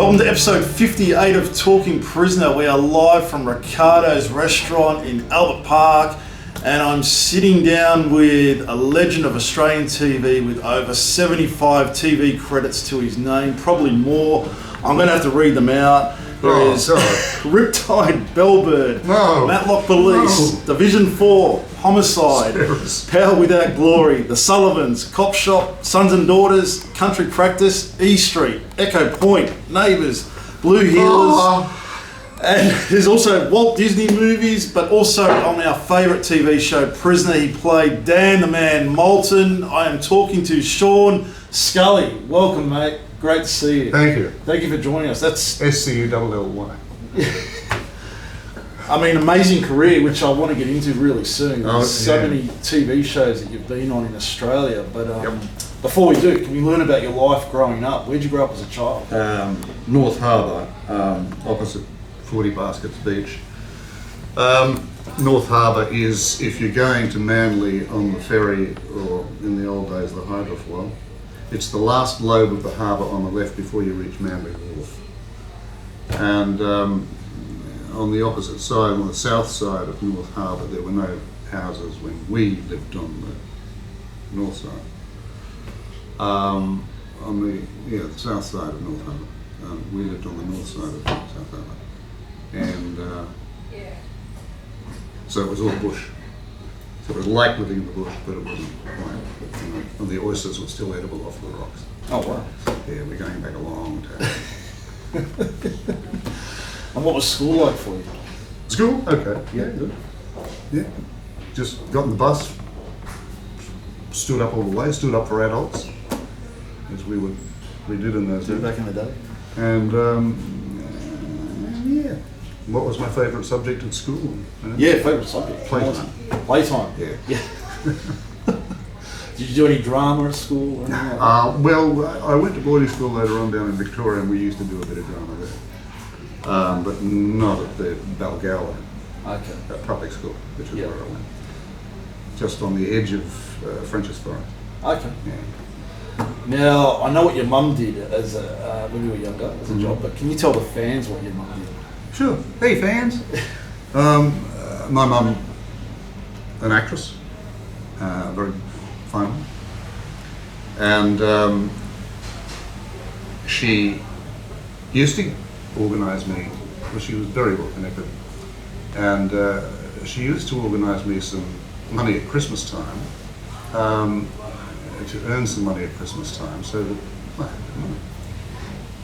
Welcome to episode 58 of Talking Prisoner. We are live from Ricardos Restaurant in Albert Park, and I'm sitting down with a legend of Australian TV with over 75 TV credits to his name, probably more. I'm going to have to read them out. There is Riptide, Bellbird, Matlock Police, Division 4, Homicide, Power Without Glory, The Sullivans, Cop Shop, Sons and Daughters, Country Practice, E Street, Echo Point, Neighbours, Blue Healers, and there's also Walt Disney movies, but also on our favourite TV show, Prisoner, he played Dan the Man Moulton. I am talking to Sean Scully. Welcome, mate. Great to see you. Thank you. Thank you for joining us. That's SCULLY. I mean, amazing career, which I want to get into really soon. There's so many TV shows that you've been on in Australia. But before we do, can we learn about your life growing up? Where'd you grow up as a child? North Harbour, opposite 40 Baskets Beach. North Harbour is, if you're going to Manly on the ferry, or in the old days the hydrofoil, it's the last lobe of the harbour on the left before you reach Manly Wharf. And on the opposite side, on the south side of North Harbour, there were no houses when we lived on the north side. On the south side of North Harbour. We lived on the north side of South Harbour. And so it was all bush. So it was like living in the bush, but it wasn't quite. And the oysters were still edible off the rocks. Oh, wow. Yeah, we're going back a long time. And what was school like for you? School? Okay. Yeah, good. Yeah. Just got in the bus, stood up all the way, stood up for adults, as we did in those days. Back in the day? And yeah. What was my favourite subject at school? Yeah, favourite subject? Playtime. Playtime? Yeah. Did you do any drama at school or anything like that? Well, I went to boarding school later on down in Victoria, and we used to do a bit of drama there. But not at the Balgowlah public school, which is where I went. Just on the edge of French's Forest. Okay. Yeah. Now, I know what your mum did as when you were younger, as a job, but can you tell the fans what your mum did? Sure. Hey, fans. My mum, an actress, very fine one. And she used to organise me, well, she was very well connected, and she used to organise me some money at Christmas time, to earn some money at Christmas time, so that, well,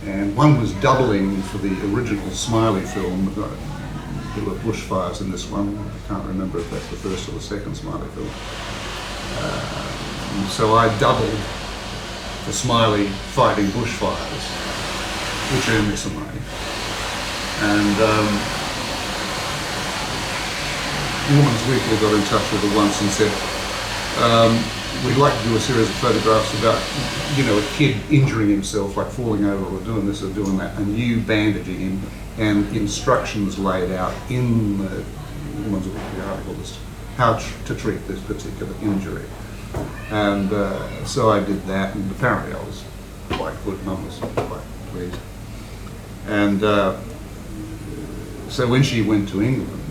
and one was doubling for the original Smiley film. There were bushfires in this one. I can't remember if that's the first or the second Smiley film. So I doubled for Smiley fighting bushfires, which earned me some money. And Woman's Weekly got in touch with her once and said, we'd like to do a series of photographs about, a kid injuring himself, like falling over or doing this or doing that, and you bandaging him, and instructions laid out in the Woman's Weekly article as to how to treat this particular injury. And so I did that, and apparently I was quite good. Mum was quite pleased. And so when she went to England,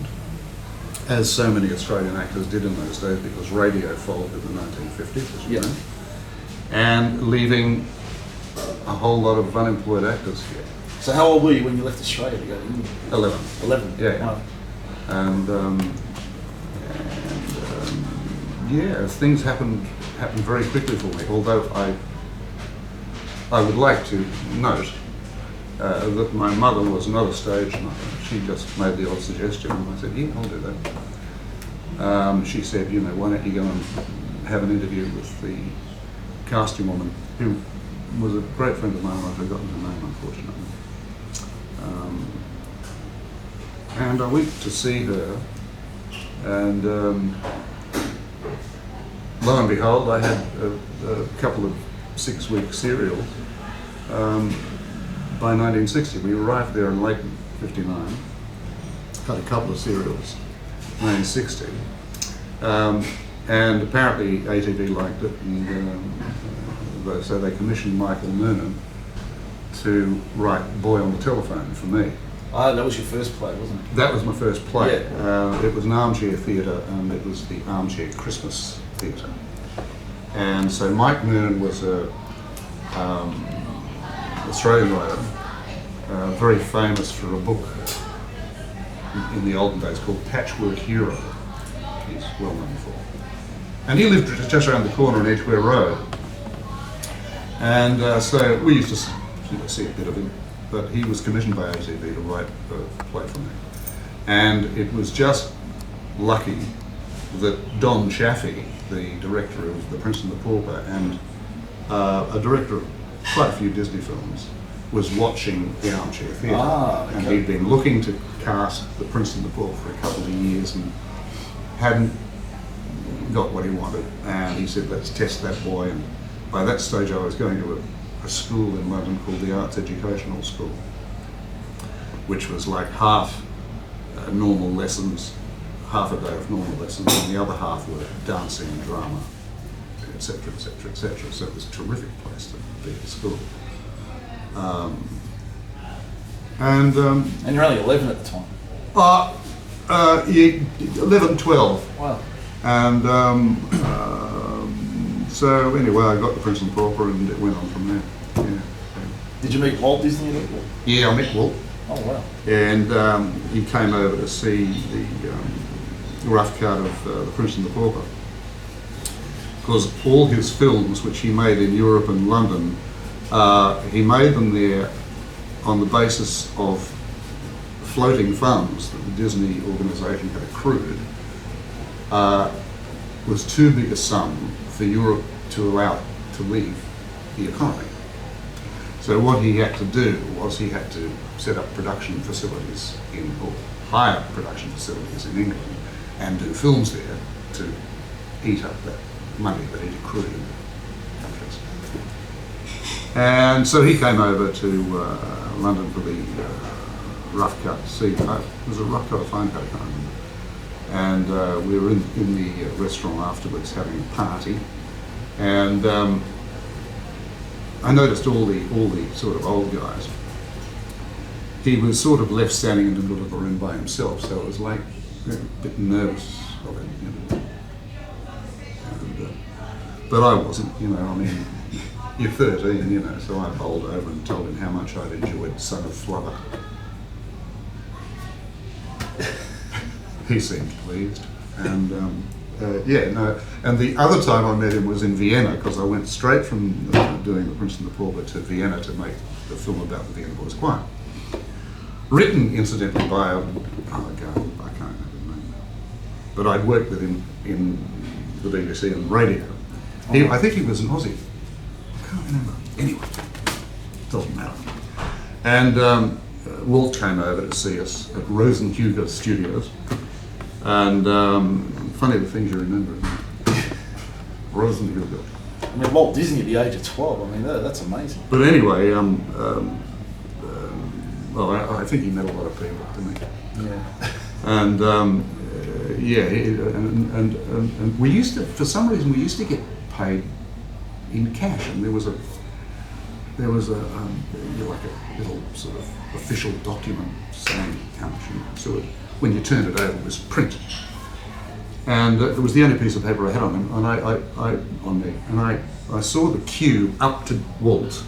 as so many Australian actors did in those days, because radio folded in the 1950s, as you know, and leaving a whole lot of unemployed actors here. So how old were you when you left Australia to go to England? 11. 11? Yeah. Wow. And things happened very quickly for me, although I would like to note that my mother was not a stage mother. She just made the odd suggestion, and I said, yeah, I'll do that. She said, why don't you go and have an interview with the casting woman, who was a great friend of mine. I've forgotten her name, unfortunately. And I went to see her, and lo and behold, I had a couple of 6-week serials. By 1960, we arrived there in late '59. Had a couple of serials, 1960, and apparently ATV liked it, and so they commissioned Michael Noonan to write Boy on the Telephone for me. Ah, that was your first play, wasn't it? That was my first play. Yeah. It was an armchair theatre, and it was the Armchair Christmas Theatre. And so Mike Mern was a Australian writer, very famous for a book in the olden days called Patchwork Hero. He's well known for. And he lived just around the corner on Edgware Road. And so we used to see a bit of him, but he was commissioned by ATV to write a play for me. And it was just lucky that Don Chaffee, the director of The Prince and the Pauper, and a director of quite a few Disney films, was watching the Armchair Theatre. Ah, okay. And he'd been looking to cast The Prince and the Pauper for a couple of years and hadn't got what he wanted. And he said, let's test that boy. And by that stage I was going to a school in London called the Arts Educational School, which was like half normal lessons, half a day of normal lessons, and the other half were dancing and drama, etc., etc., etc. So it was a terrific place to be at school. And you're only 11 at the time. Yeah, 11, 12. Wow. And so anyway, I got The Prince and the Pauper, and it went on from there. Yeah. Did you meet Walt Disney at all? Yeah, I met Walt. Oh wow. And he came over to see the rough cut of The Prince and the Pauper. Because all his films, which he made in Europe and London, he made them there on the basis of floating funds that the Disney organisation had accrued. Was too big a sum for Europe to allow to leave the economy. So what he had to do was he had to set up production facilities or hire production facilities in England and do films there to eat up that money that he'd accrued in the countries. And so he came over to London for the rough cut. It was a rough cut or fine cut, I can't remember. And we were in the restaurant afterwards having a party, and I noticed all the sort of old guys. He was sort of left standing in the middle of the room by himself, so it was like a bit nervous of him, you know. And, but I wasn't, you know. I mean, you're 13, you know, so I bowled over and told him how much I'd enjoyed Son of Flubber. He seemed pleased, and yeah, no. And the other time I met him was in Vienna, because I went straight from doing The Prince and the Pauper to Vienna to make the film about the Vienna Boys Choir. Written, incidentally, by I can't remember the name, but I'd worked with him in the BBC and radio. I think he was an Aussie. I can't remember. Anyway, doesn't matter. And Walt came over to see us at Rosenhuger Studios. And funny the things you remember. Rosenhuger. I mean, Walt Disney at the age of 12. I mean, that's amazing. But anyway, well, I think he met a lot of people, didn't he? Yeah. And yeah, and we used to, for some reason, we used to get paid in cash, and there was a you know, like a little sort of official document saying how much you sort of. When you turned it over, it was print, and it was the only piece of paper I had on him, and I saw the queue up to Walt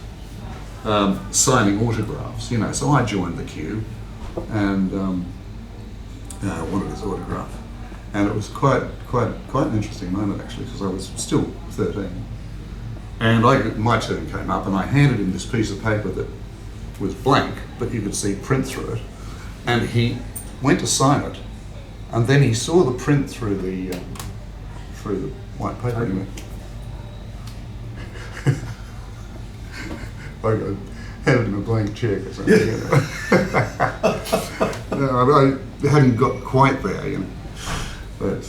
signing autographs, you know. So I joined the queue and wanted his autograph, and it was quite an interesting moment actually, because I was still 13, and my turn came up, and I handed him this piece of paper that was blank, but you could see print through it, and he went to sign it, and then he saw the print through the white paper. And he went, I handed him a blank check or something. You know. No, I hadn't got quite there, you know. But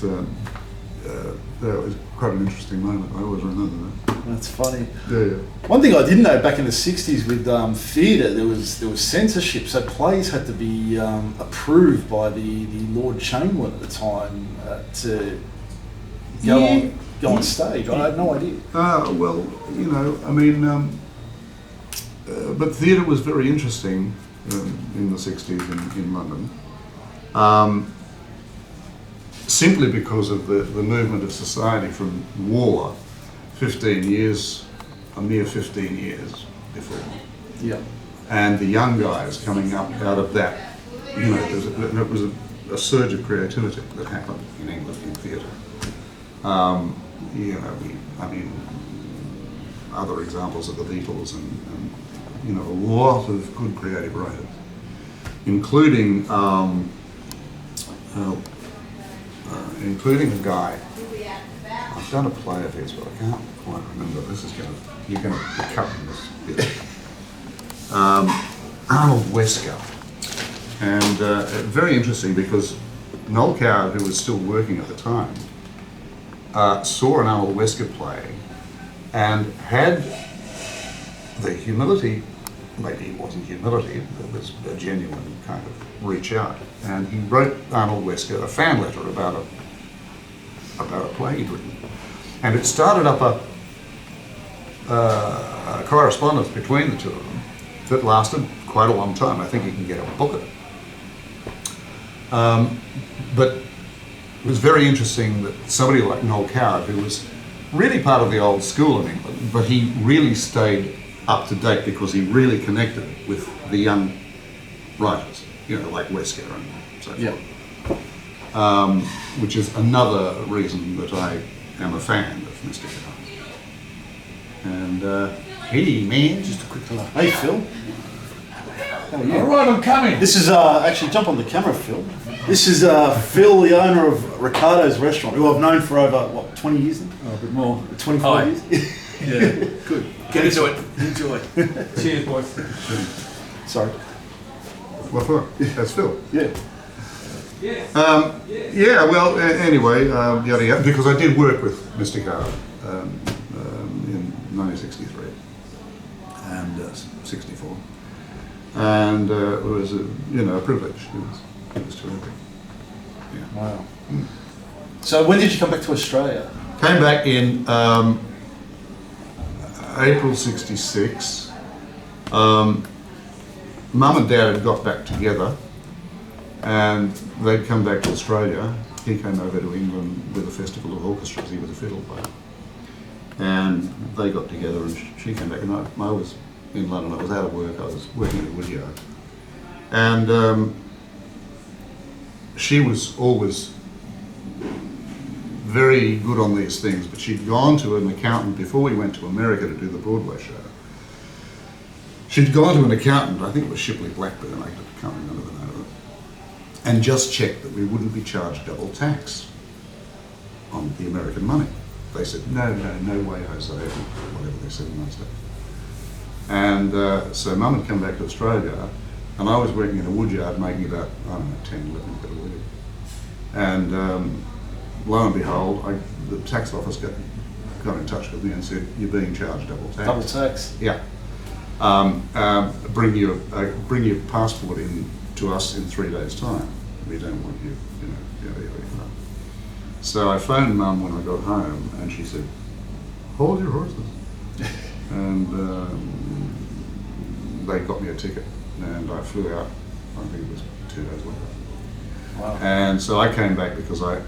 that was quite an interesting moment. I always remember that. That's funny. Yeah. One thing I didn't know back in the 60s with theatre, there was censorship, so plays had to be approved by the Lord Chamberlain at the time to go on stage. I had no idea. Well, you know, I mean, but theatre was very interesting in the 60s in London, simply because of the movement of society from war 15 years, a mere 15 years before. Yeah. And the young guys coming up out of that, you know, it was a surge of creativity that happened in England in theatre. You know, I mean, other examples of the Beatles and you know, a lot of good creative writers, including including a guy. I've done a play of his, but I can't quite remember. You're going to be cutting this bit. Arnold Wesker, and very interesting because Noel Coward, who was still working at the time, saw an Arnold Wesker play and had the humility, maybe it wasn't humility, it was a genuine kind of reach out, and he wrote Arnold Wesker a fan letter about a play he'd written, and it started up a correspondence between the two of them that lasted quite a long time. I think you can get a book of it. But it was very interesting that somebody like Noel Coward, who was really part of the old school in England, but he really stayed up to date because he really connected with the young writers, you know, like Wesker and so forth. Yeah. Which is another reason that I am a fan of Mr. Coward. And hey man, Just a quick hello. Hey Phil. How are you? All right, I'm coming. This is actually jump on the camera, Phil. This is Phil, the owner of Ricardos Restaurant, who I've known for over 20 years now. Oh, a bit more. 25 Hi. years. Yeah. Good. Get into it. Enjoy. Cheers, boys. Sorry. what for? That's Phil. Yeah. Yeah, well, anyway, yada yada, because I did work with Mr. Coward in 1963 and 64, and it was a privilege. It was terrific. Yeah. Wow. So when did you come back to Australia? Came back in April '66. Mum and Dad had got back together, and they'd come back to Australia. He came over to England with a festival of orchestras. He was a fiddle player, and they got together. And she came back, and I was in London. I was out of work. I was working at a woodyard, and she was always very good on these things. But she'd gone to an accountant before we went to America to do the Broadway show. She'd gone to an accountant, I think it was Shipley Blackburn, I can't remember the name of it, and just checked that we wouldn't be charged double tax on the American money. They said, no way, Jose, or whatever they said in those days. And so Mum had come back to Australia, and I was working in a woodyard making about, I don't know, 10, 11 quid a week. And lo and behold, the tax office got in touch with me and said, you're being charged double tax. Double tax. Yeah. Bring your passport in to us in 3 days' time. We don't want you, yada, yada, yada. So I phoned Mum when I got home, and she said, hold your horses. And they got me a ticket, and I flew out, I think it was 2 days later. Wow. And so I came back because I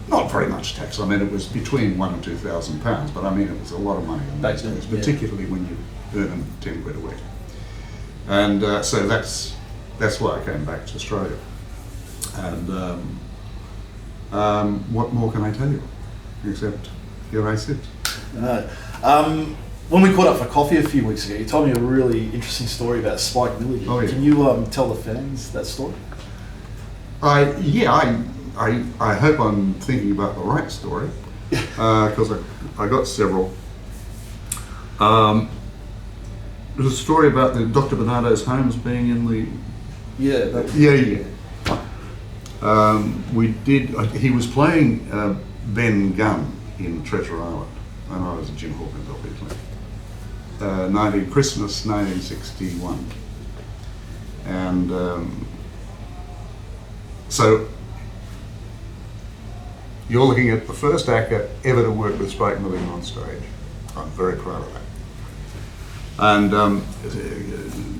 not very much tax. I mean, it was between £1,000 and £2,000, but I mean, it was a lot of money in those days, particularly when you earn 10 quid a week. And so that's why I came back to Australia. And what more can I tell you? Except here I sit. When we caught up for coffee a few weeks ago, you told me a really interesting story about Spike Milligan. Oh, yeah. Can you tell the fans that story? I hope I'm thinking about the right story, because I got several. There's a story about the Dr. Bernardo's Homes being in the... Yeah. He was playing Ben Gunn in Treasure Island, and I was Jim Hawkins, obviously. Christmas 1961. And so you're looking at the first actor ever to work with Spike Milligan on stage. I'm very proud of that. And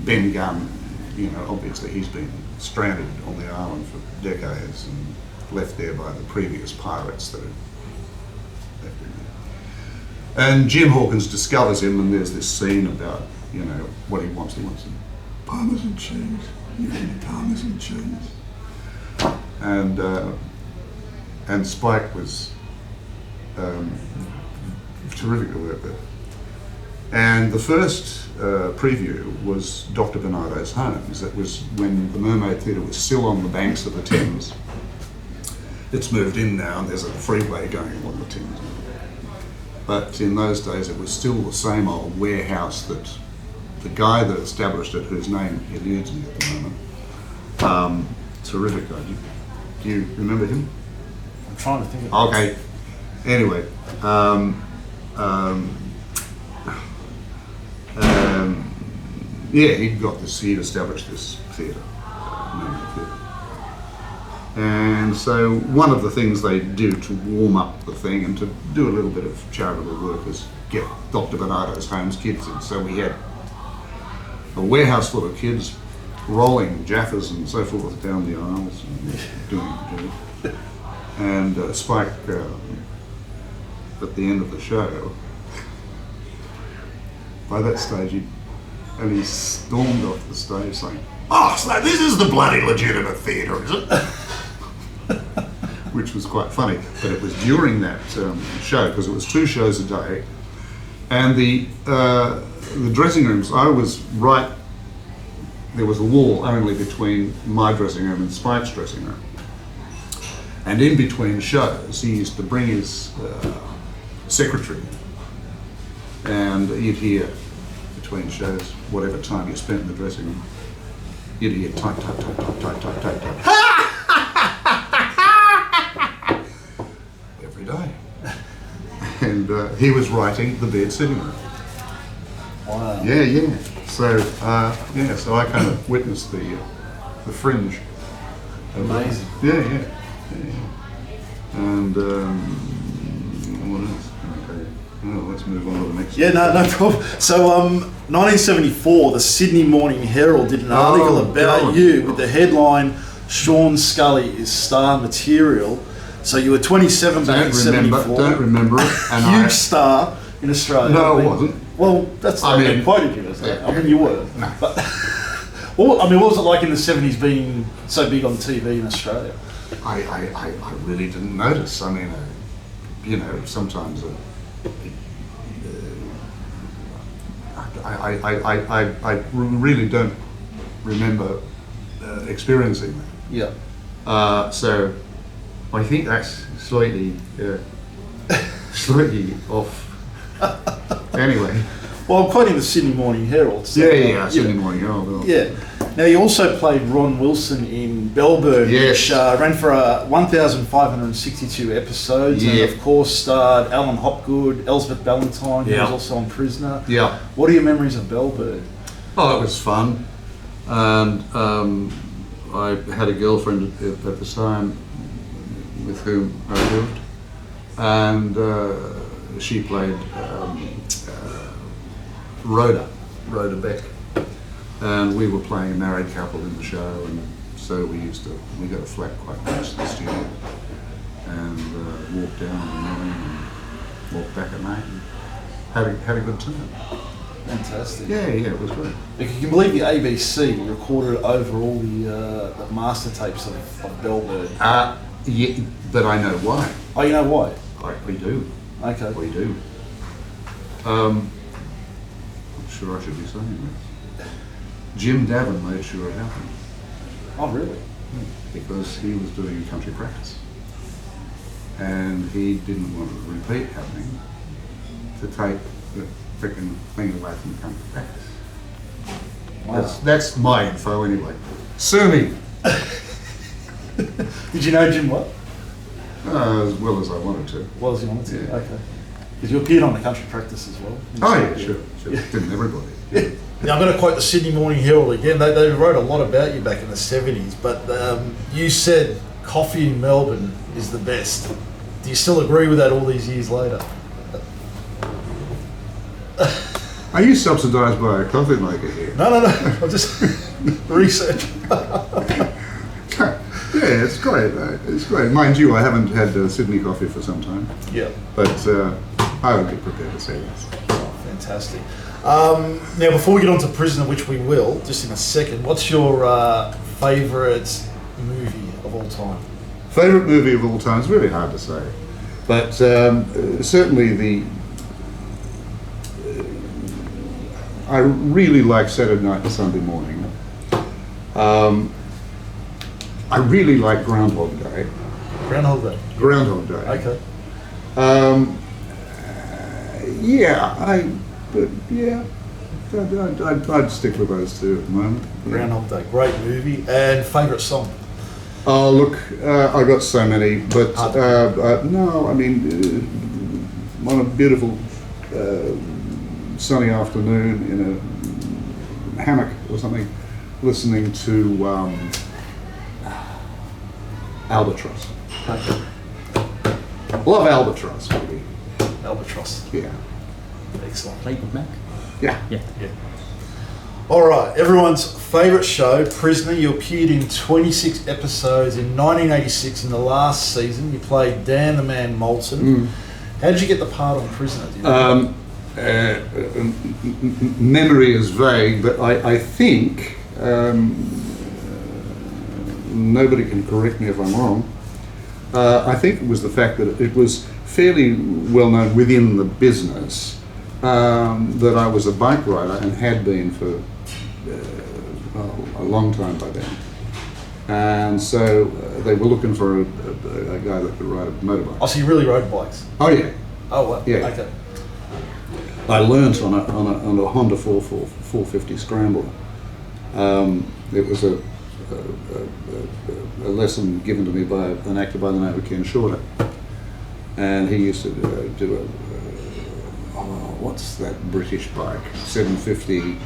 Ben Gunn, you know, obviously he's been stranded on the island for decades and left there by the previous pirates that had left him there. And Jim Hawkins discovers him, and there's this scene about, you know, what he wants. He wants some Parmesan cheese. You need Parmesan cheese. And Spike was terrific to work with. And the first preview was Dr. Bernardo's Homes. That was when the Mermaid Theatre was still on the banks of the Thames. It's moved in now, and there's a freeway going along the Thames. But in those days, it was still the same old warehouse that the guy that established it, whose name eludes me at the moment, terrific guy. Do you remember him? I'm trying to think of it. Okay. Anyway, yeah, he'd established this theatre, Mermaid Theatre. And so one of the things they do to warm up the thing and to do a little bit of charitable work is get Dr. Bernardo's Homes kids in. So we had a warehouse full of kids rolling Jaffas and so forth down the aisles and doing it. And Spike, at the end of the show, by that stage he stormed off the stage saying, "Oh, so this is the bloody legitimate theatre, is it?" Which was quite funny, but it was during that show, because it was 2 shows a day, and the dressing rooms, I was right, there was a wall only between my dressing room and Spike's dressing room. And in between shows, he used to bring his secretary, and you'd hear between shows, whatever time you spent in the dressing room, you'd hear type, type, type, type, type, type, type, type. Every day. And he was writing the bed sitting room. Wow. Yeah. So, so I kind of witnessed the fringe. Amazing. Yeah. And what else? Okay. Oh, let's move on to the next. Yeah, no problem. So, 1974, the Sydney Morning Herald did an article about you with the headline, "Sean Scully is star material." So you were 27 back in 74. Don't remember it. And Huge star in Australia. No, it wasn't. Well, that's I mean, they quoted you as that. yeah. I mean, you were. No. But, well, I mean, what was it like in the 70s being so big on TV in Australia? I really didn't notice. I mean, you know, sometimes I really don't remember experiencing that. Yeah. So I think that's slightly off. Anyway. Well, I'm quoting the Sydney Morning Herald. So, Sydney Morning Herald. Yeah. Now, you also played Ron Wilson in Bellbird, Yes. which ran for 1,562 episodes, and of course starred Alan Hopgood, Elizabeth Ballantyne, who was also on Prisoner. Yeah. What are your memories of Bellbird? Oh, it was fun. And I had a girlfriend at the time with whom I lived, and she played Rhoda Beck, and we were playing a married couple in the show, and so we got a flat quite close to the studio, and walked down in the morning and walked back at night and had a good time. Fantastic. Yeah, it was good. If you can believe the ABC recorded over all the master tapes of Bellbird. Yeah, but I know why. Oh, you know why? We do. Okay. We do. I'm sure I should be saying this. Jim Davin made sure it happened. Oh, really? Because he was doing country practice. And he didn't want a repeat happening to take the freaking thing away from country practice. Wow. That's my info anyway. Sue me! Did you know Jim what? As well as I wanted to. What was he wanted to? Yeah. Okay. Because you appeared on the country practice as well. Oh yeah, sure. Didn't everybody? Yeah. Now I'm going to quote the Sydney Morning Herald again. They wrote a lot about you back in the 70s, but you said coffee in Melbourne is the best. Do you still agree with that all these years later? Are you subsidised by a coffee maker here? No. I'm just research. Yeah, it's great. It's great. Mind you, I haven't had Sydney coffee for some time. Yeah. But I would be prepared to say this. Oh, fantastic. Now, before we get on to Prisoner, which we will, just in a second, what's your favourite movie of all time? Favourite movie of all time is really hard to say. But certainly I really like Saturday Night and Sunday Morning. I really like Groundhog Day. Groundhog Day. Groundhog Day. Okay. I'd stick with those two at the moment. Yeah. Groundhog Day, great movie. And favourite song? Oh look, I got so many, but no, I mean, on a beautiful sunny afternoon in a hammock or something, listening to Albatross. Okay. Love Albatross, maybe. Albatross. Yeah. Excellent. Fleetwood Mac? Yeah. Yeah. All right, everyone's favourite show, Prisoner. You appeared in 26 episodes in 1986 in the last season. You played Dan the Man Moulton. How did you get the part on Prisoner? Do you know? Memory is vague, but I think, nobody can correct me if I'm wrong, I think it was the fact that it was fairly well known within the business that I was a bike rider and had been for a long time by then. And so they were looking for a guy that could ride a motorbike. Oh, so you really rode bikes? Oh yeah. Oh, wow. Yeah. Okay. I learnt on a Honda 450 Scrambler. It was a lesson given to me by an actor by the name of Ken Shorter, and he used to do what's that British bike? 750.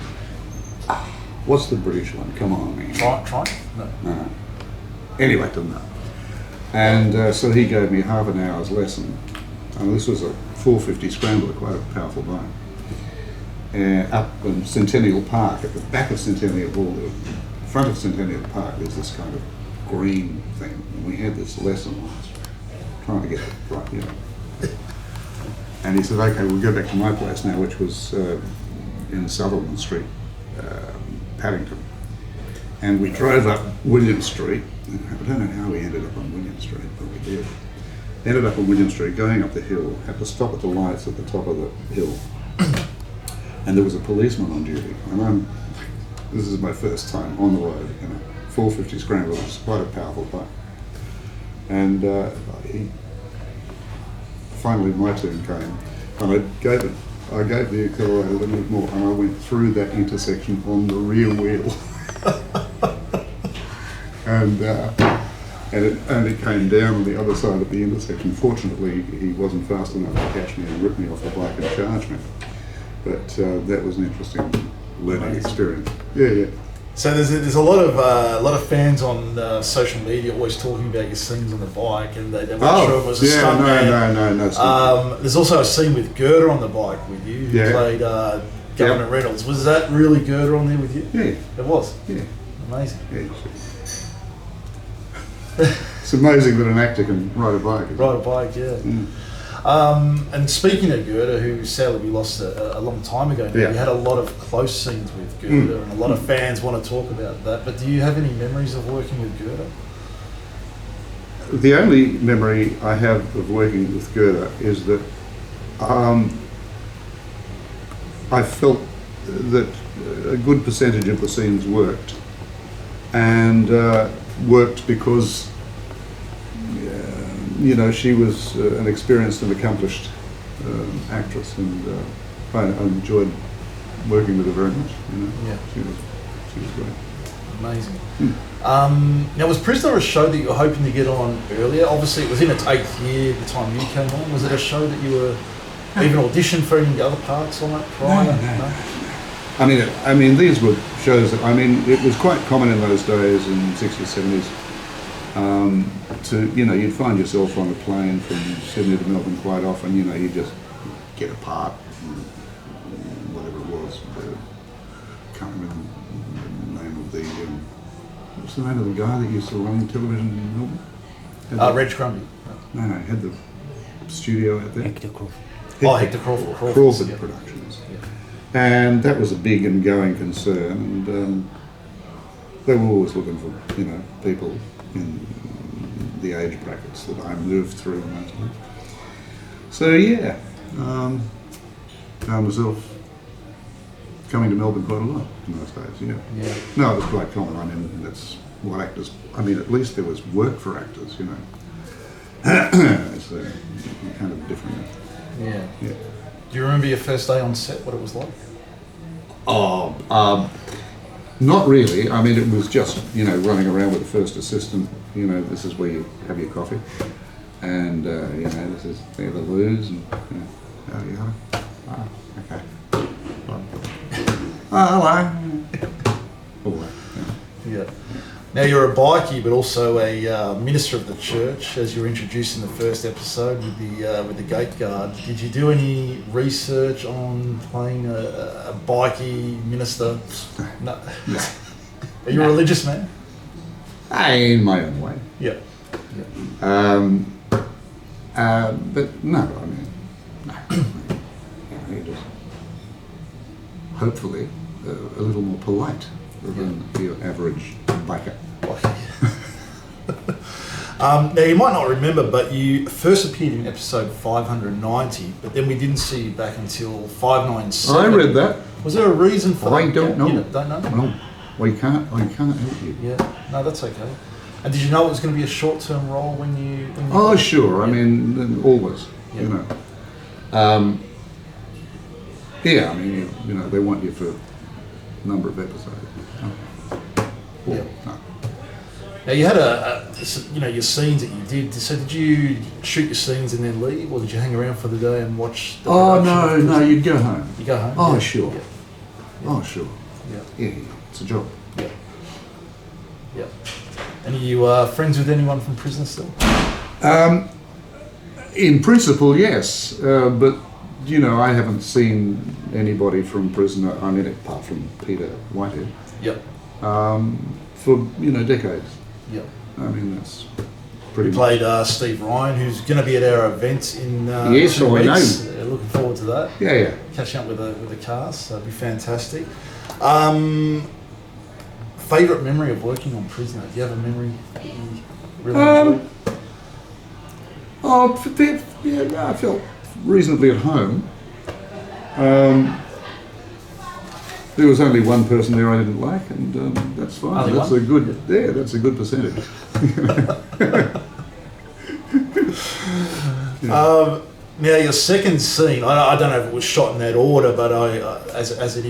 What's the British one? Come on, man. Try? No. Anyway, it doesn't matter. And so he gave me half an hour's lesson. And this was a 450 Scrambler, quite a powerful bike. Up in Centennial Park, at the back of Centennial, or the front of Centennial Park, there's this kind of green thing. And we had this lesson, trying to get it right, you know. And he said, okay, we'll go back to my place now, which was in Sullivans Street, Paddington. And we drove up William Street. I don't know how we ended up on William Street, but we did. Ended up on William Street, going up the hill, had to stop at the lights at the top of the hill. And there was a policeman on duty. And this is my first time on the road in a 450 Scrambler, which is quite a powerful bike. And finally my turn came, and I gave the accelerator a little bit more, and I went through that intersection on the rear wheel. and it only came down on the other side of the intersection. Fortunately, he wasn't fast enough to catch me and rip me off the bike and charge me. But that was an interesting learning experience. Yeah. So there's a lot of fans on social media always talking about your scenes on the bike, and they weren't sure it was a stunt man. No. There's also a scene with Gerda on the bike with you. You played Governor Reynolds. Was that really Gerda on there with you? Yeah. It was? Yeah. Amazing. Yeah. It's amazing that an actor can ride a bike. Ride a bike, yeah. Mm. And speaking of Gerda, who sadly we lost a long time ago, you had a lot of close scenes with Gerda, and a lot of fans want to talk about that. But do you have any memories of working with Gerda? The only memory I have of working with Gerda is that I felt that a good percentage of the scenes worked, and worked because she was an experienced and accomplished actress, and I enjoyed working with her very much. Yeah, she was great. Amazing. Now, was Prisoner a show that you were hoping to get on earlier? Obviously, it was in its 8th year the time you came on. Was it a show that you were even auditioned for any other parts on that prior? No. I mean, these were shows that, it was quite common in those days, in the 60s, 70s, you'd find yourself on a plane from Sydney to Melbourne quite often, you just get a part, whatever it was, what's the name of the guy that used to run television in Melbourne? Reg Crumby. No, had the studio out there. Hector Crawford. Hector Crawford. Crawford Yeah. Productions. Yeah. And that was a big and going concern, and they were always looking for, people in the age brackets that I moved through mostly. So yeah, found myself coming to Melbourne quite a lot in those days, yeah. No, it was quite common. I mean, that's what actors, at least there was work for actors, It's kind of different. Yeah. Yeah. Do you remember your first day on set, what it was like? Oh, not really. I mean, it was just, running around with the first assistant, this is where you have your coffee. And, this is where the loos and, how do you go? Oh, okay. Hello. All that, Yeah. Now you're a bikie, but also a minister of the church, as you were introduced in the first episode with the gate guard. Did you do any research on playing a bikie minister? No. Are you a religious man? In my own way. Yeah. But no, no. You just hopefully a little more polite than your average biker. Now you might not remember, but you first appeared in episode 590, but then we didn't see you back until 597. I read that. Was there a reason for that? I don't know. You don't know? No, I can't help you. Yeah, no, that's okay. And did you know it was going to be a short-term role when you? Oh, sure. I mean, always. Yeah. They want you for a number of episodes. Yeah. No. Now you had your scenes that you did. So did you shoot your scenes and then leave, or did you hang around for the day and watch? The production? No, you'd go home. You go home. Oh, Yeah. sure. Yeah. Oh, sure. Yeah. It's a job. Yeah. Yeah. And are you friends with anyone from prison still? In principle, yes, but I haven't seen anybody from prison. Apart from Peter Whitehead. Yep. For decades. Yep. I mean, that's pretty We played Steve Ryan, who's going to be at our event in Yes, 2 I know. weeks. Looking forward to that. Yeah. Catching up with the cast, so it'll be fantastic. Favourite memory of working on Prisoner? Do you have a memory that you really enjoyed? I felt reasonably at home. There was only one person there I didn't like, and that's fine. Only That's one? that's a good percentage. Now your second scene, I don't know if it was shot in that order, but as it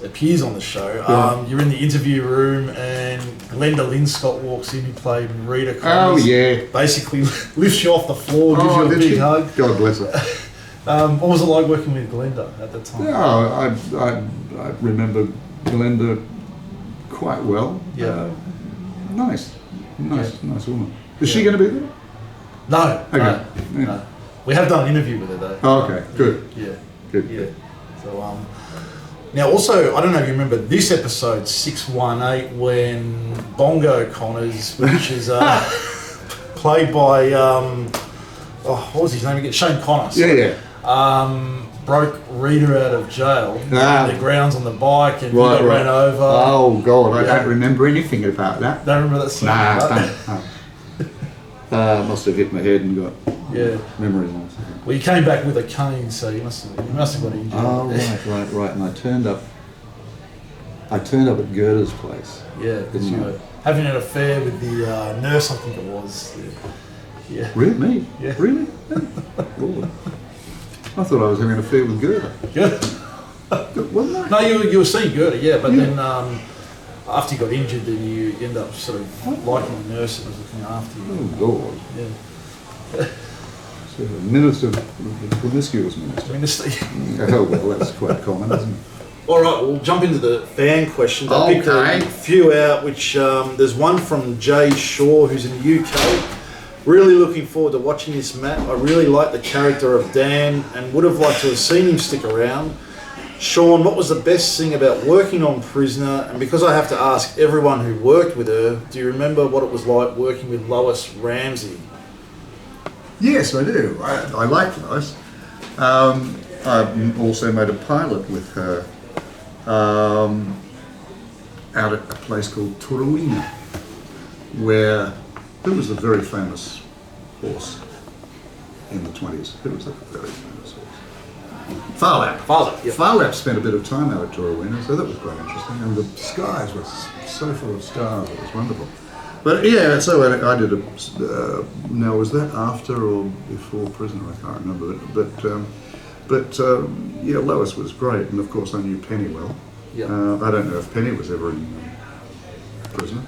appears on the show, you're in the interview room and Glenda Linscott walks in, who played Rita Cross. Oh yeah. Basically lifts you off the floor, gives you a did big she? hug. God bless her. What was it like working with Glenda at the time? Yeah, I remember Glenda quite well. Yeah. Nice woman. Is she going to be there? No. Okay. No, Yeah. no. We have done an interview with her though. Oh, okay, good. Yeah. Good. Yeah. So now also, I don't know if you remember this episode 618 when Bongo Connors, which is played by what was his name again? Shane Connors. Yeah. Broke Rita out of jail in the grounds on the bike, and he Right. got ran over. Oh God, I Yeah. don't remember anything about that. Don't remember that scene? Nah, right? don't. Must have hit my head and got Yeah. memories on it. Well, you came back with a cane, so you must have got injured. Oh right. And I turned up at Gerda's place. Yeah, because you were having an affair with the nurse, I think it was. Yeah. Really? Me? Yeah. Really? Lord. I thought I was having an affair with Gerda. Good. Wasn't I? No, you were seeing Gerda, yeah, but Yeah. then after you got injured, then you end up sort of liking the nurse that was looking after you. Oh Lord. Yeah. So, Minister, the promiscuous minister. I mean, this Oh well, that's quite common, isn't it? All right, we'll jump into the fan questions. I picked a few out, which there's one from Jay Shaw, who's in the UK. Really looking forward to watching this, Matt. I really like the character of Dan and would have liked to have seen him stick around. Sean, what was the best thing about working on Prisoner? And because I have to ask everyone who worked with her, do you remember what it was like working with Lois Ramsey? Yes, I do. I like Lois. I also made a pilot with her out at a place called Torrewina, where there was a very famous horse in the 20s. It was a very famous horse. Farlap. Yep. Farlap spent a bit of time out at Torrewina, so that was quite interesting. And the skies were so full of stars, it was wonderful. But yeah, so I did a. Now, was that after or before Prisoner? I can't remember. But yeah, Lois was great, and of course I knew Penny well. Yep. I don't know if Penny was ever in Prisoner.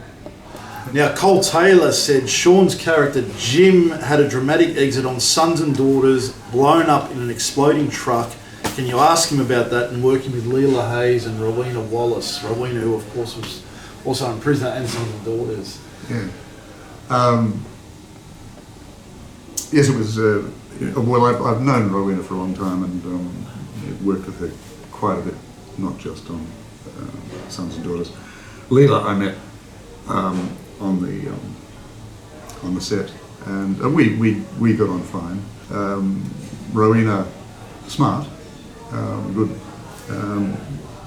Now, Cole Taylor said Sean's character Jim had a dramatic exit on Sons and Daughters, blown up in an exploding truck. Can you ask him about that and working with Leela Hayes and Rowena Wallace? Rowena, who of course was also in Prisoner and Sons and Daughters. Yeah. Yes, it was. Well, I've known Rowena for a long time and worked with her quite a bit, not just on Sons and Daughters. Leela, I met on the set, and we got on fine. Rowena, smart,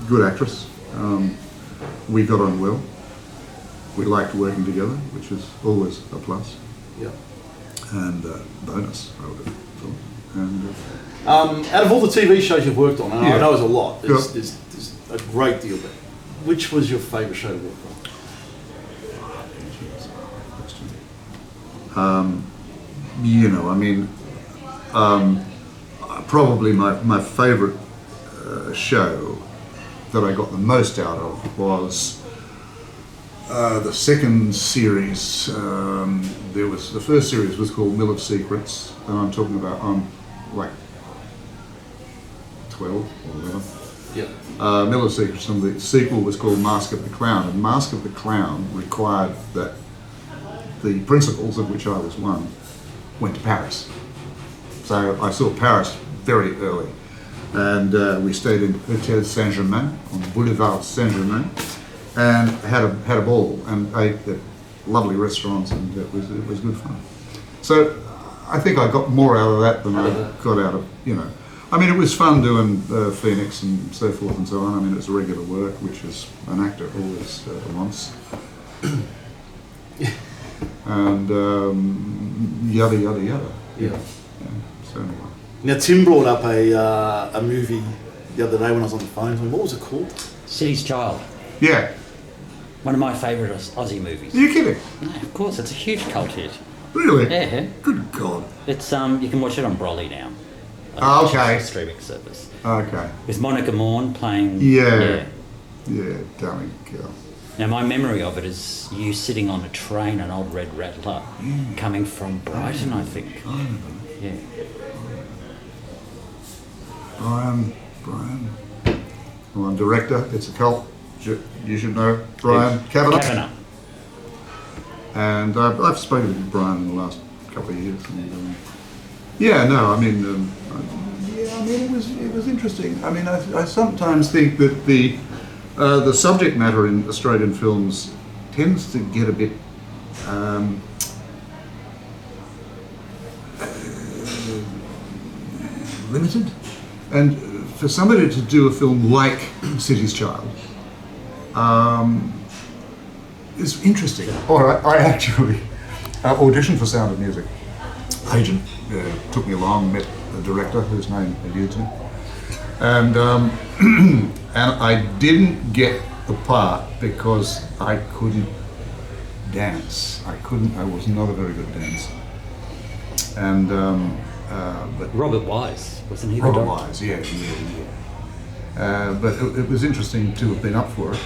good actress. We got on well. We liked working together, which is always a plus. Yeah. And bonus, I would have thought. And out of all the TV shows you've worked on, and Yeah. I know there's a lot, Sure. there's a great deal, but which was your favourite show to work on? you know, I mean, probably my favourite show that I got the most out of was the second series. There was the first series was called Mill of Secrets, and I'm talking about like 12 or 11. Yeah. Mill of Secrets, and the sequel was called Mask of the Clown. And Mask of the Clown required that the principals, of which I was one, went to Paris. So I saw Paris very early, and we stayed in Hotel Saint-Germain on Boulevard Saint-Germain, and had a ball and ate at lovely restaurants, and it was good fun. So I think I got more out of that than I got out of, you know. I mean, it was fun doing Phoenix and so forth and so on. I mean, it's regular work, which is an actor always wants. And yada yada yada. Yeah. So anyway. Now, Tim brought up a movie the other day when I was on the phone with him. What was it called? City's Child. Yeah. One of my favourite Aussie movies. Are you kidding? No, of course, it's a huge cult hit. Really? Yeah. Good God. It's you can watch it on Brolly now. Oh, okay. It's a streaming service. Okay. With Monica Maughan playing. Yeah. Yeah, darling girl. Now my memory of it is you sitting on a train, an old red rattler, coming from Brighton, I think. I remember. Yeah. Brian. Well, I'm director. It's a cult. You should know Brian Kavanagh. And I've spoken to Brian in the last couple of years. And, yeah, no, I mean, it was interesting. I mean, I sometimes think that the subject matter in Australian films tends to get a bit limited. And for somebody to do a film like City's Child is interesting. I actually auditioned for Sound of Music. Agent took me along, met the director, whose name eludes me, and I didn't get the part because I couldn't dance. I was not a very good dancer. And but Robert Wise, wasn't he? Robert Wise, yeah. But it was interesting to have been up for it.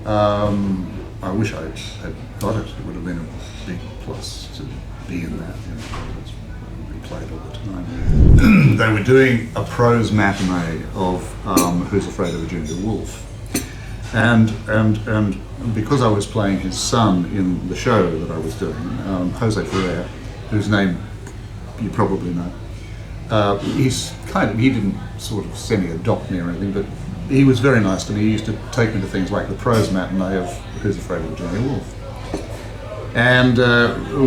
I wish I had got it. It would have been a big plus to be in that. You know, it's replayed all the time. They were doing a prose matinee of Who's Afraid of Virginia Woolf, and because I was playing his son in the show that I was doing, Jose Ferrer, whose name you probably know. He didn't sort of semi-adopt me or anything, but he was very nice to me. He used to take me to things like the prose matinee of Who's Afraid of Virginia Woolf. And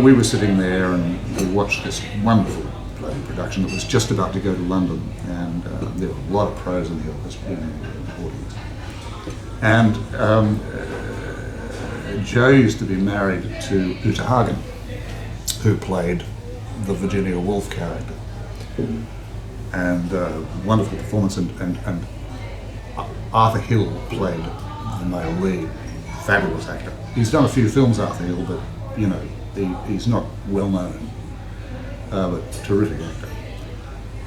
we were sitting there and we watched this wonderful bloody production that was just about to go to London, and there were a lot of prose in the audience. And Joe used to be married to Uta Hagen, who played the Virginia Woolf character. And wonderful performance, and Arthur Hill played the male lead. Fabulous actor. He's done a few films, Arthur Hill, but you know, he's not well known, but terrific actor.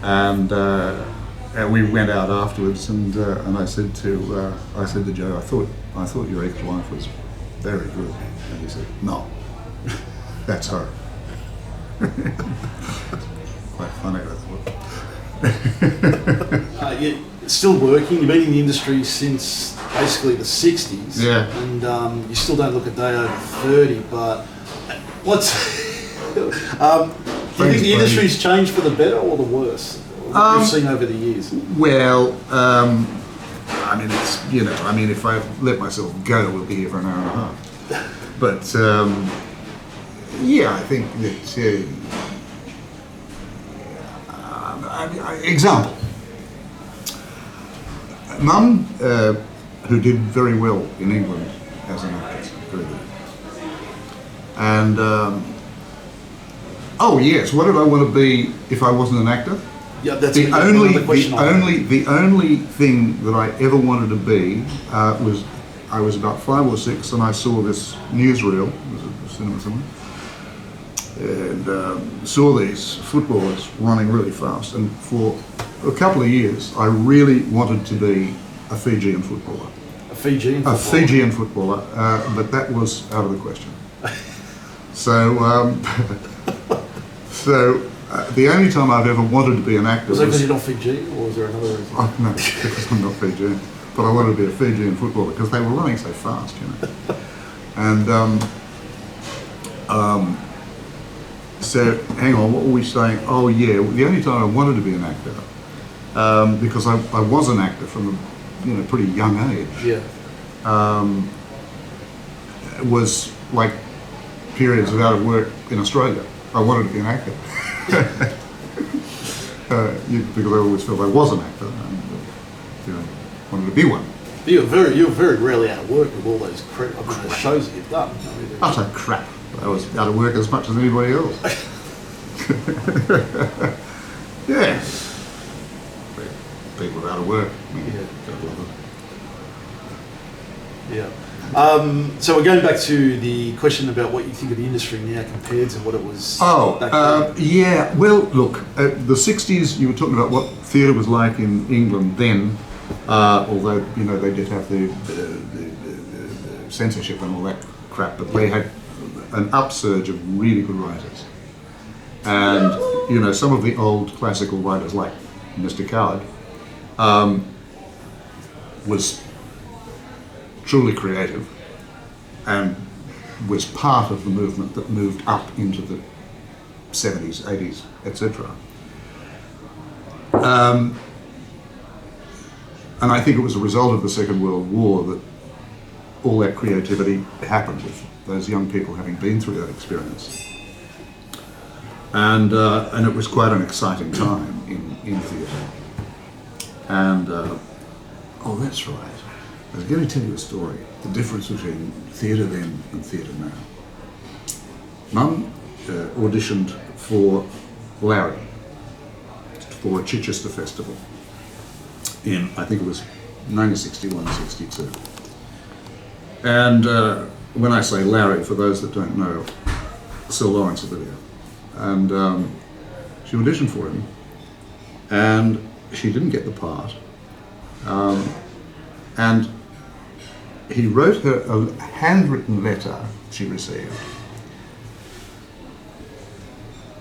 And we went out afterwards, and I said to Joe, I thought your ex-wife was very good, and he said, no, that's her. Quite funny, I thought. You're still working. You've been in the industry since basically the 60s. Yeah. And you still don't look a day over 30, but what's... do you think the industry's changed for the better or the worse? What you've seen over the years? Well, I mean, it's, you know, I mean, if I let myself go, we'll be here for an hour and a half. But, yeah, I think that... example. Mum, who did very well in England as an actress, very good. And, oh yes, what did I want to be if I wasn't an actor? Yeah, that's the only thing that I ever wanted to be was, I was about 5 or 6 and I saw this newsreel, it was at the cinema somewhere, and saw these footballers running really fast, and for a couple of years I really wanted to be a Fijian footballer. A Fijian footballer? A Fijian footballer, but that was out of the question. So, the only time I've ever wanted to be an actor was... that because you're not Fijian, or was there another reason? Oh, no, because I'm not Fijian, but I wanted to be a Fijian footballer because they were running so fast, you know. And so, hang on, what were we saying? Oh yeah, the only time I wanted to be an actor, because I was an actor from a pretty young age, yeah. was like periods of out of work in Australia. I wanted to be an actor. Because I always felt I was an actor and wanted to be one. You're very rarely out of work with all those the shows that you've done. Utter crap. I was out of work as much as anybody else. Yeah. People are out of work. Yeah. So we're going back to the question about what you think of the industry now compared to what it was back then. Yeah, well, look, the 60s, you were talking about what theatre was like in England then, although, they did have the censorship and all that crap, but they had an upsurge of really good writers. And, some of the old classical writers, like Mr. Coward, was truly creative and was part of the movement that moved up into the 70s, 80s, etc. And I think it was a result of the Second World War that all that creativity happened with those young people having been through that experience. And it was quite an exciting time in theatre. And, oh, that's right. I was going to tell you a story, the difference between theatre then and theatre now. Mum auditioned for Larry for a Chichester Festival in, I think it was 1961, 62. And when I say Larry, for those that don't know, Sir Lawrence Olivier. And she auditioned for him, and she didn't get the part. And he wrote her a handwritten letter she received.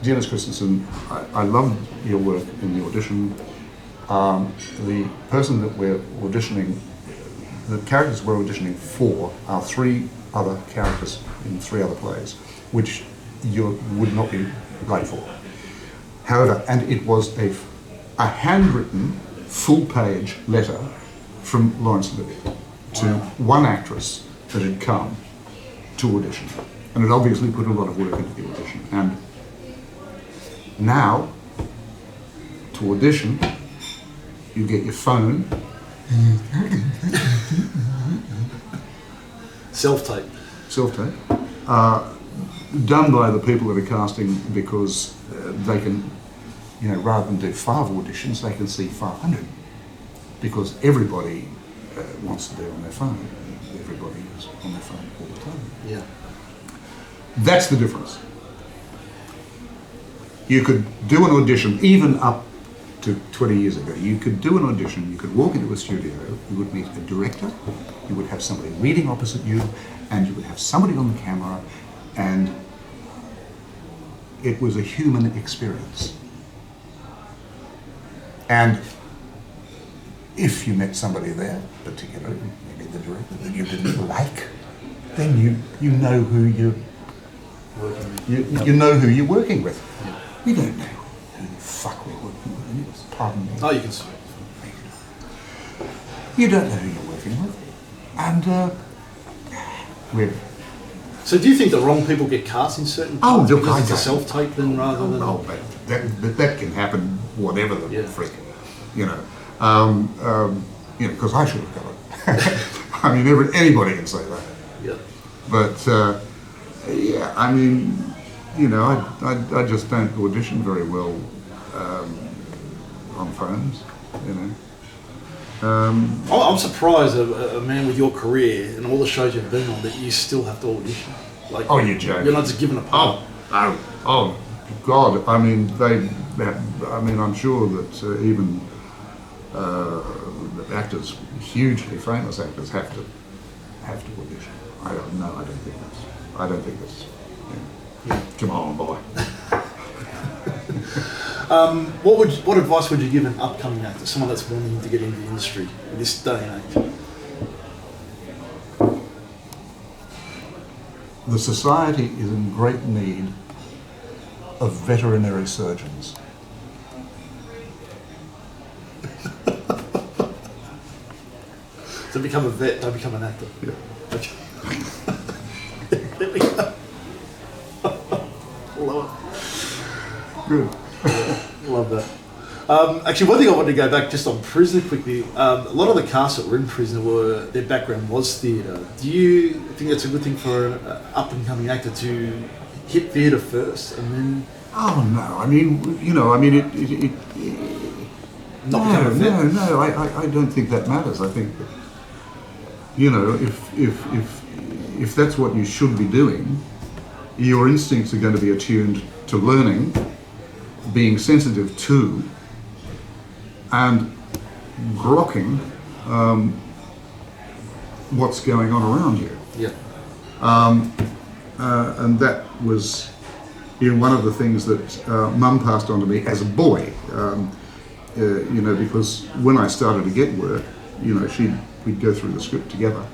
Dear Miss Christensen, I loved your work in the audition. The person that we're auditioning, the characters we're auditioning for are 3 other characters in 3 other plays, which you would not be right for. However, and it was a handwritten, full-page letter from Lawrence Olivier to one actress that had come to audition, and had obviously put a lot of work into the audition. And now, to audition, you get your phone. Self-tape. Self-tape. Done by the people that are casting, because they can, you know, rather than do 5 auditions, they can see 500. Because everybody wants to be on their phone. Everybody is on their phone all the time. Yeah. That's the difference. You could do an audition, even up to 20 years ago, you could do an audition, you could walk into a studio, you would meet a director, you would have somebody reading opposite you, and you would have somebody on the camera, and it was a human experience. And if you met somebody there, particularly maybe the director, that you didn't like, then you know who you know who you're working with. Yeah. You don't know who the fuck we're working with. Pardon me. Oh, you can swear. You don't know who you're working with, and we're. So do you think the wrong people get cast in certain Oh, parts look, because I it's a don't. self-tape then rather than... Oh, but that can happen, whatever the Yeah. freak, you know. You know, because I should have got it. I mean, anybody can say that. Yeah. But yeah, I mean, you know, I just don't audition very well on phones, you know. I'm surprised a man with your career and all the shows you've been on that you still have to audition. Like, Oh, you're joking. You're not just given a part. Oh, God! I mean, I mean, I'm sure that even the actors, hugely famous actors, have to audition. I don't think that's. Yeah. Come on, boy. What advice would you give an upcoming actor, someone that's wanting to get into the industry in this day and age? The society is in great need of veterinary surgeons. So become a vet, don't become an actor. Yeah. Okay. There we go. Love Good. it. Love that. Actually, one thing I wanted to go back just on Prisoner quickly. A lot of the cast that were in Prisoner their background was theatre. Do you think that's a good thing for an up-and-coming actor to hit theatre first and then Oh no! I mean, you know, I mean it not become a vet? No. I don't think that matters. I think that, you know, if that's what you should be doing, your instincts are going to be attuned to learning, being sensitive to, and grokking what's going on around you. Yeah. And that was, you know, one of the things that Mum passed on to me as a boy. You know, because when I started to get work, you know, we'd go through the script together.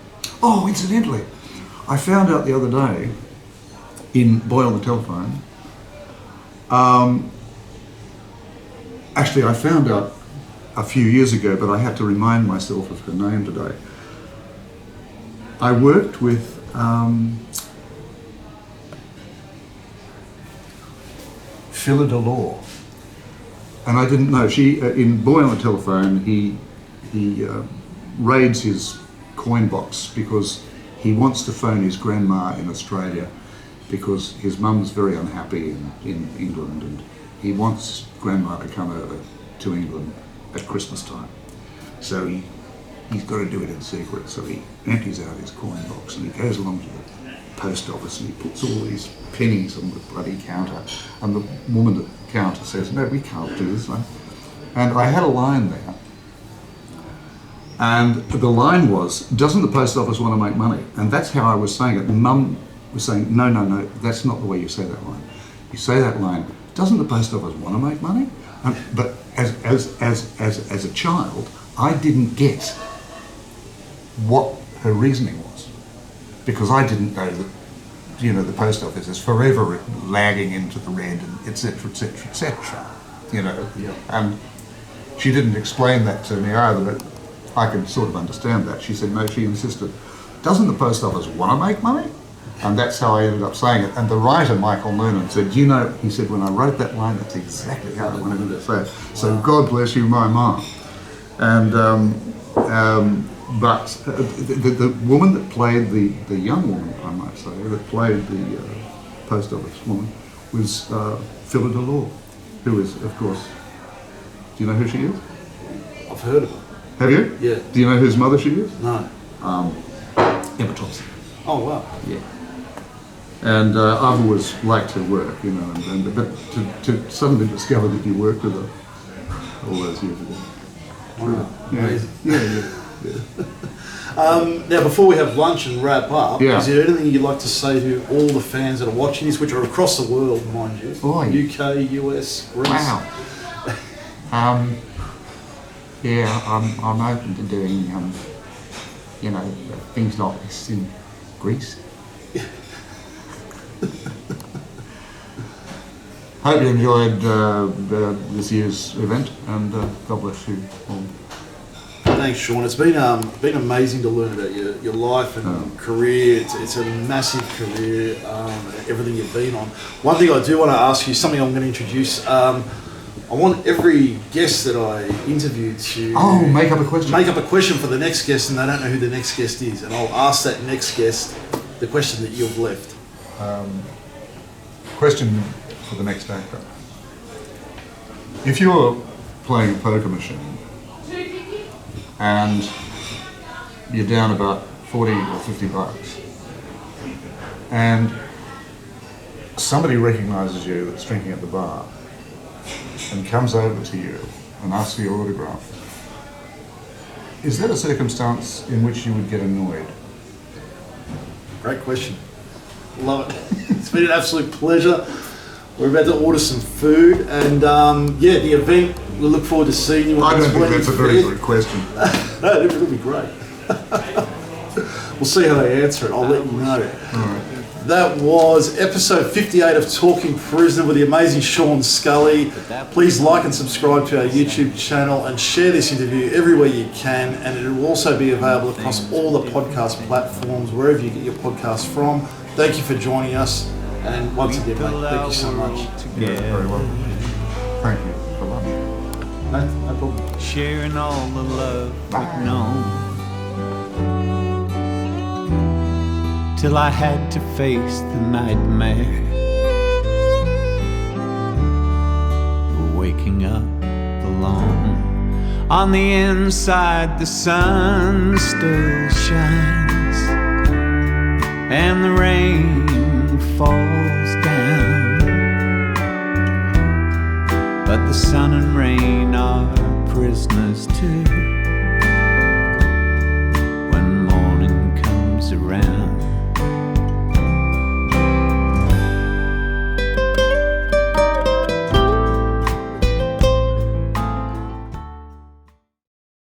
Oh, incidentally, I found out the other day in Boy on the Telephone. Actually, I found out a few years ago, but I had to remind myself of her name today. I worked with Phila Delore, and I didn't know. She in Boy on the Telephone, he raids his coin box because he wants to phone his grandma in Australia because his mum's very unhappy in England, and he wants grandma to come over to England at Christmas time. So he's got to do it in secret. So he empties out his coin box and he goes along to the post office and he puts all these pennies on the bloody counter, and the woman at the counter says, "No, we can't do this." And I had a line there, and the line was, "Doesn't the post office want to make money?" And that's how I was saying it. And Mum was saying, no, that's not the way you say that line. You say that line, "Doesn't the post office want to make money?" But as a child, I didn't get what her reasoning was, because I didn't know that, you know, the post office is forever lagging into the red, and etc., etc., etc. You know, Yeah. and she didn't explain that to me either. But I could sort of understand that. She said, no, she insisted, doesn't the post office want to make money? And that's how I ended up saying it. And the writer, Michael Noonan, said, you know, he said, when I wrote that line, that's exactly how I wanted to say it. So God bless you, my mom. And, but the woman that played, the young woman, I might say, that played the post office woman was Phila Delore, who is, of course, do you know who she is? I've heard of it. Have you? Yeah. Do you know whose mother she is? No. Emma Thompson. Oh, wow. Yeah. And I've always liked her work, you know, but to suddenly discover that you worked with her all those years ago. Wow. Yeah. Amazing. Yeah. Now, before we have lunch and wrap up, Yeah. is there anything you'd like to say to all the fans that are watching this, which are across the world, mind you? Oi. UK, US, Greece. Wow. Yeah, I'm open to doing, you know, things like this in Greece. Hope you enjoyed this year's event, and God bless you all. Thanks, Sean. It's been amazing to learn about your life and career. It's a massive career, everything you've been on. One thing I do want to ask you, something I'm going to introduce. I want every guest that I interview to make up a question. Make up a question for the next guest, and they don't know who the next guest is. And I'll ask that next guest the question that you've left. Question for the next actor. If you're playing a poker machine and you're down about 40 or 50 bucks and somebody recognises you that's drinking at the bar and comes over to you and asks for your autograph, is that a circumstance in which you would get annoyed? Great question. Love it. It's been an absolute pleasure. We're about to order some food, and the event, we look forward to seeing you. I don't think that's a very good question. No, it'll be great. We'll see how they answer it. I'll let you know. All right. That was episode 58 of Talking Prisoner with the amazing Sean Scully. Please like and subscribe to our YouTube channel and share this interview everywhere you can, and it will also be available across all the podcast platforms, wherever you get your podcasts from. Thank you for joining us, and once again, mate, thank you so much. Yeah, very well. Thank you for lunch. No problem. Sharing all the love we've known, till I had to face the nightmare, waking up alone. On the inside the sun still shines, and the rain falls down, but the sun and rain are prisoners too when morning comes around.